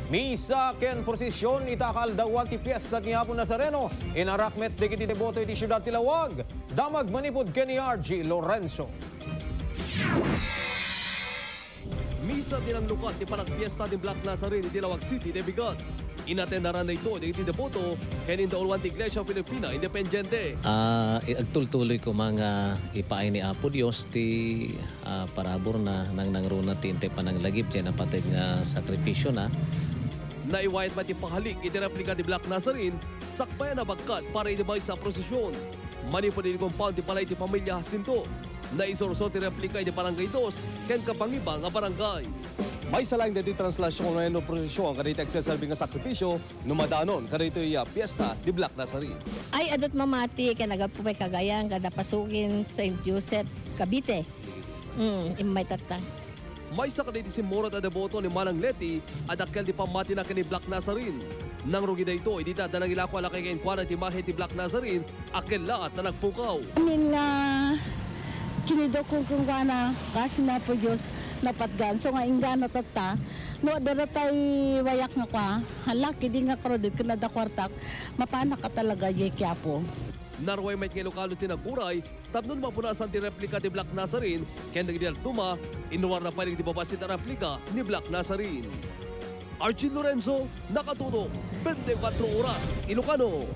Misa ken prosesyon itakal dawan ti piyesta ni Apo Nazareno. Inarakmet digiti deboto iti siyudad ti Lawag. Damag manipod ken ni RG Lorenzo. Misa tinanglukat ti panagpiesta ni Black Nazarene iti Lawag City de Bigat. Inatendaran na ito digiti deboto ken in the Olwanti Iglesia Filipina Independiente. Agtultuloy ko mga ipaay ni Apo Dios ti parabor na nang nangruna ti inte pananglagip tiyan napatid nga sakripisyo na. Naiwayat man ti pahalik iti replika ni Black Nazarene sakbayan na bagkat para idimay sa prosesyon. Manipod iti compound ti palay ti pamilya Jacinto. Naisorso ti replika iti Barangay 2 ken kapangibang nga barangay. May salang na di translasyon ng prosesyon kadito agsasalbing nga sakripisyo numadanon kadito iya piyesta di Black Nazarene. Ay adot mamati ka nagapupay Cagayan kada pasukin St. Joseph Cavite. Imay tatang. May sa kadito si Morot at deboto ni Manang Leti at akkel di pamati na kani Black Nazarene. Nang rugi na ito, idita na nang ilako alakay kain kwa ng timahe ti Black Nazarene, akkel laat na nagpukaw. Amin nga kinidokong kung wana kasi na po Diyos napatgan. So nga ingga na tata, no daratay wayak nga kwa, halaki di nga karodit kinada kwartak, mapana ka talaga ye Quiapo. Narway may lokalo tinaguray, tapnon mapunasan ti replika ti Black Nazarene, kaya nagdidal tuma, inuwar na paling ti babasit na replika ni Black Nazarene. RG Lorenzo, nakatutok, 24 oras, Ilocano.